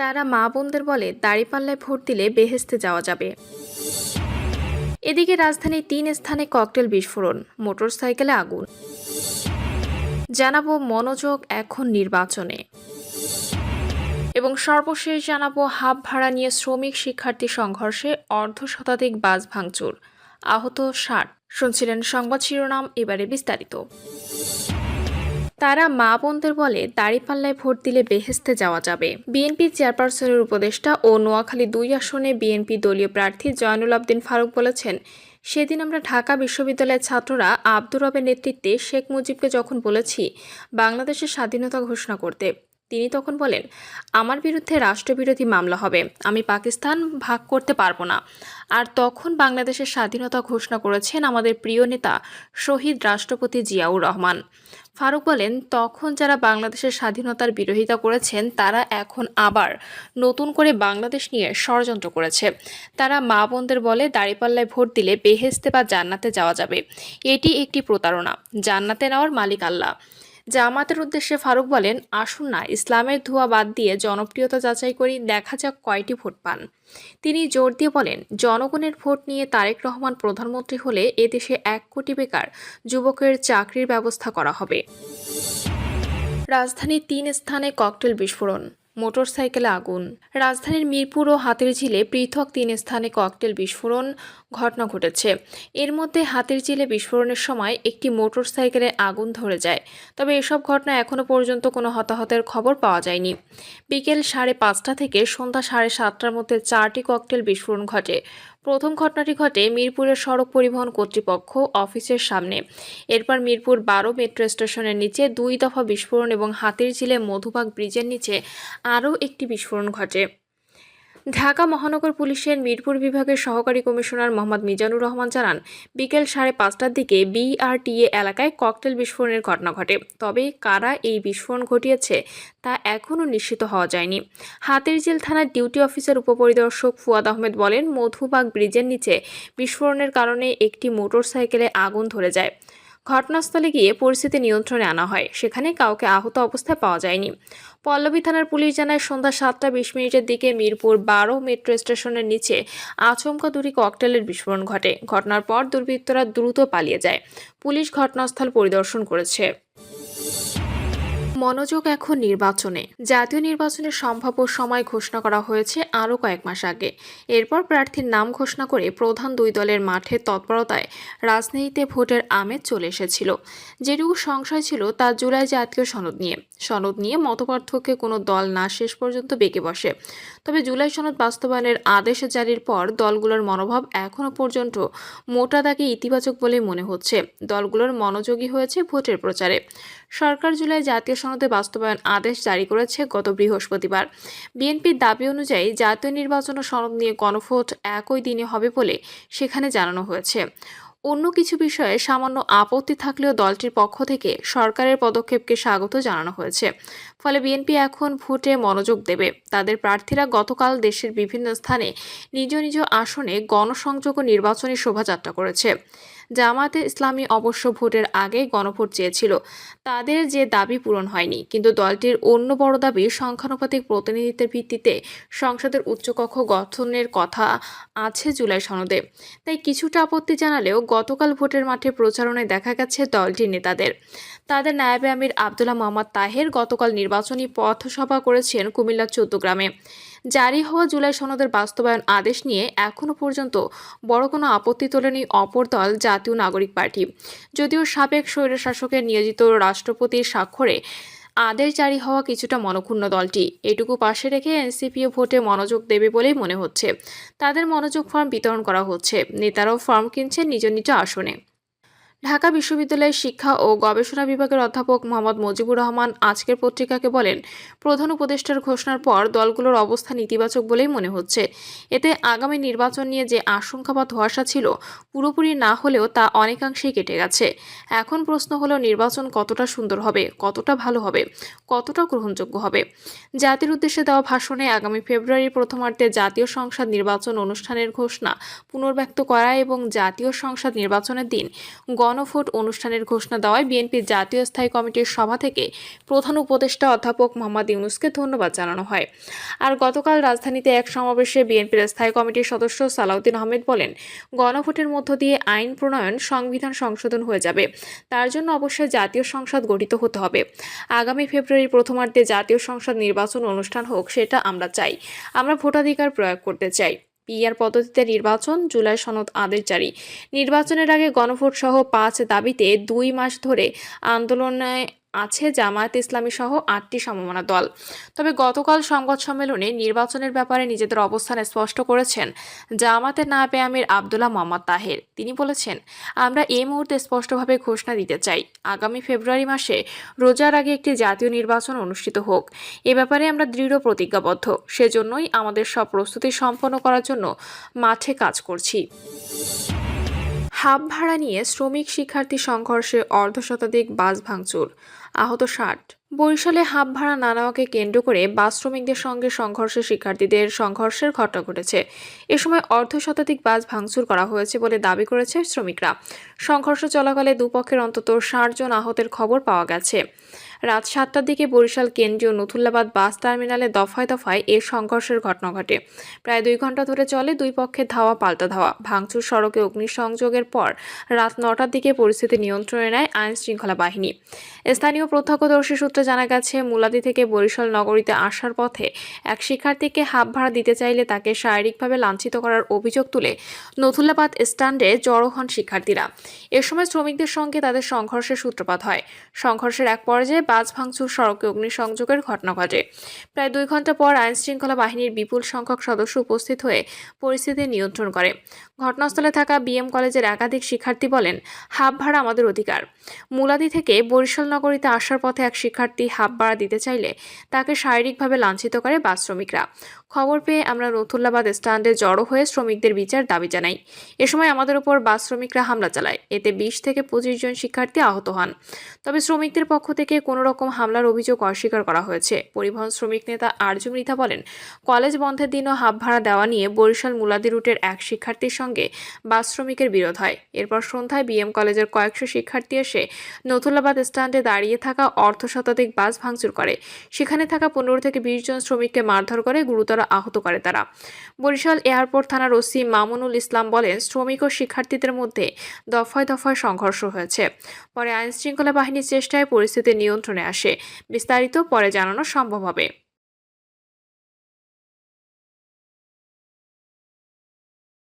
তারা মা বোনদের বলে দাঁড়িপাল্লায় ভোট দিলে বেহেশতে যাওয়া যাবে। এদিকে রাজধানীর 3 স্থানে ককটেল বিস্ফোরণ, মোটরসাইকেলে আগুন। জানাবো মনোযোগ এখন নির্বাচনে। এবং সর্বশেষ জানাবো হাব ভাড়া নিয়ে শ্রমিক শিক্ষার্থী সংঘর্ষে অর্ধশতাধিক বাস ভাঙচুর, আহত 60। শুনছিলেন সংবাদ শিরোনাম, এবারে বিস্তারিত। তারা মা বোনদের বলে দাঁড়িপাল্লায় ভোট দিলে বেহেশতে যাওয়া যাবে। বিএনপি চেয়ারপারসনের উপদেষ্টা ও নোয়াখালী 2 আসনে বিএনপি দলীয় প্রার্থী জয়নুল আবদিন ফারুক বলেছেন, সেদিন আমরা ঢাকা বিশ্ববিদ্যালয়ের ছাত্ররা আব্দুর রবের নেতৃত্বে শেখ মুজিবকে যখন বলেছি বাংলাদেশের স্বাধীনতা ঘোষণা করতে, তিনি তখন বলেন আমার বিরুদ্ধে রাষ্ট্রবিরোধী মামলা হবে, আমি পাকিস্তান ভাগ করতে পারবো না। আর তখন বাংলাদেশের স্বাধীনতা ঘোষণা করেছেন আমাদের প্রিয় নেতা শহীদ রাষ্ট্রপতি জিয়াউর রহমান। ফারুক বলেন, তখন যারা বাংলাদেশের স্বাধীনতার বিরোধিতা করেছেন তারা এখন আবার নতুন করে বাংলাদেশ নিয়ে ষড়যন্ত্র করেছে। তারা মা বোনদের বলে দাঁড়িপাল্লায় ভোট দিলে বেহেশতে বা জান্নাতে যাওয়া যাবে। এটি একটি প্রতারণা, জান্নাতে নেওয়ার মালিক আল্লাহ। জামাতের উদ্দেশ্যে ফারুক বলেন, আসুন না ইসলামের ধোঁয়া বাদ দিয়ে জনপ্রিয়তা যাচাই করি, দেখা যাক কয়টি ভোট পান। তিনি জোর দিয়ে বলেন, জনগণের ভোট নিয়ে তারেক রহমান প্রধানমন্ত্রী হলে এদেশে 1 কোটি বেকার যুবকের চাকরির ব্যবস্থা করা হবে। রাজধানীর 3 স্থানে ককটেল বিস্ফোরণ, মোটরসাইকেলে আগুন। রাজধানীর মিরপুর ও হাতিরঝিলে পৃথক 3 স্থানে ককটেল বিস্ফোরণ ঘটনা ঘটেছে। এর মধ্যে হাতিরঝিলে বিস্ফোরণের সময় একটি মোটরসাইকেলে আগুন ধরে যায়। তবে এসব ঘটনা এখনও পর্যন্ত কোনো হতাহতের খবর পাওয়া যায়নি। বিকেল 5:30 থেকে সন্ধ্যা 7:30টার মধ্যে 4টি ককটেল বিস্ফোরণ ঘটে। প্রথম ঘটনাটি ঘটে মিরপুরের সড়ক পরিবহন কর্তৃপক্ষ অফিসের সামনে। এরপর মিরপুর 12 মেট্রো স্টেশনের নিচে 2 দফা বিস্ফোরণ এবং হাতিরঝিলে মধুবাগ ব্রিজের নিচে আরও একটি বিস্ফোরণ ঘটে। ঢাকা মহানগর পুলিশের মিরপুর বিভাগের সহকারী কমিশনার মোহাম্মদ মিজানুর রহমান জানান, বিকেল 5:30টার দিকে বিআরটিএ এলাকায় ককটেল বিস্ফোরণের ঘটনা ঘটে। তবে কারা এই বিস্ফোরণ ঘটিয়েছে তা এখনও নিশ্চিত হওয়া যায়নি। হাতিরঝিল থানার ডিউটি অফিসার উপপরিদর্শক ফুয়াদ আহমেদ বলেন, মধুবাগ ব্রিজের নিচে বিস্ফোরণের কারণে একটি মোটরসাইকেলে আগুন ধরে যায়। ঘটনাস্থলে গিয়ে পরিস্থিতি নিয়ন্ত্রণে আনা হয়, সেখানে কাউকে আহত অবস্থায় পাওয়া যায়নি। পল্লবী থানার পুলিশ জানায়, সন্ধ্যা 7:20 দিকে মিরপুর 12 মেট্রো স্টেশনের নিচে আচমকা 2টি ককটেলের বিস্ফোরণ ঘটে। ঘটনার পর দুর্বৃত্তরা দ্রুত পালিয়ে যায়। পুলিশ ঘটনাস্থল পরিদর্শন করেছে। মনোযোগ এখন নির্বাচনে। জাতীয় নির্বাচনের সম্ভাব্য সময় ঘোষণা করা হয়েছে আরও কয়েক মাস আগে। এরপর প্রার্থীর নাম ঘোষণা করে প্রধান 2 দলের মাঠে তৎপরতায় রাজনীতিতে ভোটের আমেজ চলে এসেছিল। যেটুকু সংশয় ছিল তা জুলাই জাতীয় সনদ নিয়ে মতপার্থক্যে কোনো দল না শেষ পর্যন্ত বেঁকে বসে। তবে জুলাই সনদ বাস্তবায়নের আদেশ জারির পর দলগুলোর মনোভাব এখনও পর্যন্ত মোটা দাগে ইতিবাচক বলে মনে হচ্ছে। দলগুলোর মনোযোগী হয়েছে ভোটের প্রচারে। সরকার জুলাই জাতীয় সনদে বাস্তবায়ন আদেশ জারি করেছে গত বৃহস্পতিবার। বিএনপির দাবি অনুযায়ী জাতীয় নির্বাচন ও সনদ নিয়ে গণভোট একই দিনে হবে বলে সেখানে জানানো হয়েছে। অন্য কিছু বিষয়ে সামান্য আপত্তি থাকলেও দলটির পক্ষ থেকে সরকারের পদক্ষেপকে স্বাগত জানানো হয়েছে। ফলে বিএনপি এখন ভোটে মনোযোগ দেবে। তাদের প্রার্থীরা গতকাল দেশের বিভিন্ন স্থানে নিজ নিজ আসনে গণসংযোগ ও নির্বাচনী শোভাযাত্রা করেছে। জামায়াতে ইসলামী অবশ্য ভোটের আগে গণভোট চেয়েছিল, তাদের যে দাবি পূরণ হয়নি। কিন্তু দলটির অন্য বড় দাবি সংখ্যানুপাতিক প্রতিনিধিত্বের ভিত্তিতে সংসদের উচ্চকক্ষ গঠনের কথা আছে জুলাই সনদে। তাই কিছুটা আপত্তি জানালেও গতকাল ভোটের মাঠে প্রচারণায় দেখা গেছে দলটির নেতাদের। তাদের নায়েবে আমির আব্দুল্লাহ মোহাম্মদ তাহের গতকাল নির্বাচনী পথসভা করেছেন কুমিল্লার 14 গ্রামে। জারি হওয়া জুলাই সনদের বাস্তবায়ন আদেশ নিয়ে এখনও পর্যন্ত বড় কোনো আপত্তি তোলেনি অপর দল জাতীয় নাগরিক পার্টি। যদিও সাবেক স্বৈরশাসকের নিয়োজিত রাষ্ট্রপতির স্বাক্ষরে আদেশ জারি হওয়া কিছুটা মনক্ষুণ্ণ দলটি। এটুকু পাশে রেখে এনসিপিও ভোটে মনোযোগ দেবে বলেই মনে হচ্ছে। তাদের মনোযোগ ফর্ম বিতরণ করা হচ্ছে, নেতারাও ফর্ম কিনছেন নিজ নিজ আসনে। ঢাকা বিশ্ববিদ্যালয়ের শিক্ষা ও গবেষণা বিভাগের অধ্যাপক মোহাম্মদ মুজিবুর রহমান আজকের পত্রিকাকে বলেন, প্রধান উপদেষ্টার ঘোষণার পর দলগুলোর অবস্থান ইতিবাচক বলেই মনে হচ্ছে। এতে আগামী নির্বাচন নিয়ে যে আশঙ্কা বা ধোঁয়াশা ছিল পুরোপুরি না হলেও তা অনেকাংশেই কেটে গেছে। এখন প্রশ্ন হলো নির্বাচন কতটা সুন্দর হবে, কতটা ভালো হবে, কতটা গ্রহণযোগ্য হবে। জাতির উদ্দেশ্যে দেওয়া ভাষণে আগামী ফেব্রুয়ারির প্রথমার্ধে জাতীয় সংসদ নির্বাচন অনুষ্ঠানের ঘোষণা পুনর্ব্যক্ত করা এবং জাতীয় সংসদ নির্বাচনের দিন গণভোট অনুষ্ঠানের ঘোষণা দেওয়ায় বিএনপির জাতীয় স্থায়ী কমিটির সভা থেকে প্রধান উপদেষ্টা অধ্যাপক মোহাম্মদ ইউনূসকে ধন্যবাদ জানানো হয়। আর গতকাল রাজধানীতে এক সমাবেশে বিএনপির স্থায়ী কমিটির সদস্য সালাউদ্দিন আহমেদ বলেন, গণভোটের মধ্য দিয়ে আইন প্রণয়ন, সংবিধান সংশোধন হয়ে যাবে। তার জন্য অবশ্যই জাতীয় সংসদ গঠিত হতে হবে। আগামী ফেব্রুয়ারির প্রথমার্ধে জাতীয় সংসদ নির্বাচন অনুষ্ঠান হোক, সেটা আমরা চাই। আমরা ভোটাধিকার প্রয়োগ করতে চাই। পিআর পদ্ধতিতে নির্বাচন, জুলাই সনদ আদেশ জারি, নির্বাচনের আগে গণভোট সহ 5 দাবিতে 2 মাস ধরে আন্দোলনে আছে জামায়াত ইসলামী সহ 8টি সমমনা দল। তবে গতকাল সংবাদ সম্মেলনে নির্বাচনের ব্যাপারে নিজেদের অবস্থান স্পষ্ট করেছেন জামায়াতের নায়েব আমির আব্দুল্লাহ মোহাম্মদ তাহের। তিনি বলেছেন, আমরা এই মুহূর্তে স্পষ্টভাবে ঘোষণা দিতে চাই, আগামী ফেব্রুয়ারি মাসে রোজার আগে একটি জাতীয় নির্বাচন অনুষ্ঠিত হোক। এ ব্যাপারে আমরা দৃঢ় প্রতিজ্ঞাবদ্ধ। সেজন্যই আমাদের সব প্রস্তুতি সম্পন্ন করার জন্য মাঠে কাজ করছি। হাব ভাড়া নিয়ে শ্রমিক শিক্ষার্থী সংঘর্ষে অর্ধশতাধিক বাস ভাঙচুর, আহত 60। বরিশালে হাব ভাড়া না নেওয়াকে কেন্দ্র করে বাস শ্রমিকদের সঙ্গে সংঘর্ষে শিক্ষার্থীদের সংঘর্ষের ঘটনা ঘটেছে। এ সময় অর্ধশতাধিক বাস ভাঙচুর করা হয়েছে বলে দাবি করেছে শ্রমিকরা। সংঘর্ষ চলাকালে দুপক্ষের অন্তত 60 জন আহতের খবর পাওয়া গেছে। রাত 7টার দিকে বরিশাল কেন্দ্রীয় নথুল্লাবাদ বাস টার্মিনালে দফায় দফায় এ সংঘর্ষের ঘটনা ঘটে। প্রায় 2 ঘন্টা ধরে চলে দুই পক্ষের ধাওয়া পাল্টা ধাওয়া। ভাঙচুর সড়কে অগ্নিসংযোগের পর রাত 9টার দিকে পরিস্থিতি নিয়ন্ত্রণে নেয় আইন শৃঙ্খলা বাহিনী। স্থানীয় প্রত্যক্ষদর্শী সূত্রে জানা গেছে, মুলাদি থেকে বরিশাল নগরীতে আসার পথে এক শিক্ষার্থীকে হাব ভাড়া দিতে চাইলে তাকে শারীরিকভাবে লাঞ্ছিত করার অভিযোগ তুলে নথুল্লাবাদ স্ট্যান্ডে জড়ো হন শিক্ষার্থীরা। এ সময় শ্রমিকদের সঙ্গে তাদের সংঘর্ষের সূত্রপাত হয়। সংঘর্ষের এক পর্যায়ে বাস ভাঙচুর, সড়কে অগ্নিসংযোগের ঘটনা ঘটে। প্রায় 2 ঘন্টা পর আইন শৃঙ্খলা বাহিনীর বিপুল সংখ্যক সদস্য উপস্থিত হয়ে পরিস্থিতি নিয়ন্ত্রণ করে। ঘটনাস্থলে থাকা বিএম কলেজের একাধিক শিক্ষার্থী বলেন, হাব ভাড়া আমাদের অধিকার। মুলাদি থেকে বরিশাল নগরীতে আসার পথে এক শিক্ষার্থী হাব ভাড়া দিতে চাইলে তাকে শারীরিকভাবে লাঞ্ছিত করে বাস শ্রমিকরা। খবর পেয়ে আমরা নথুল্লাবাদ স্ট্যান্ডে জড়ো হয়ে শ্রমিকদের বিচার দাবি জানাই। এ সময় আমাদের উপর বাস শ্রমিকরা হামলা চালায়। এতে 20 থেকে 25 জন শিক্ষার্থী আহত হন। তবে শ্রমিকদের পক্ষ থেকে কোনো রকম হামলার অভিযোগ অস্বীকার করা হয়েছে। পরিবহন শ্রমিক নেতা আরজু মৃধা বলেন, কলেজ বন্ধের দিনও হাব ভাড়া দেওয়া নিয়ে বরিশাল মুলাদি রুটের এক শিক্ষার্থীর সঙ্গে বাস শ্রমিকের বিরোধ হয়। এরপর সন্ধ্যায় বিএম কলেজের কয়েকশো শিক্ষার্থী এসে নথুল্লাবাদ স্ট্যান্ডে দাঁড়িয়ে থাকা অর্ধশতাধিক বাস ভাঙচুর করে। সেখানে থাকা 15 থেকে 20 জন শ্রমিককে মারধর করে গুরুতর আহত করে তারা। বরিশাল এয়ারপোর্ট থানার ওসি মামুনুল ইসলাম বলেন, শ্রমিক ও শিক্ষার্থীদের মধ্যে দফায় দফায় সংঘর্ষ হয়েছে। পরে আইন শৃঙ্খলা বাহিনীর চেষ্টায় পরিস্থিতি নিয়ন্ত্রণে আসে। বিস্তারিত পরে জানানো সম্ভব হবে।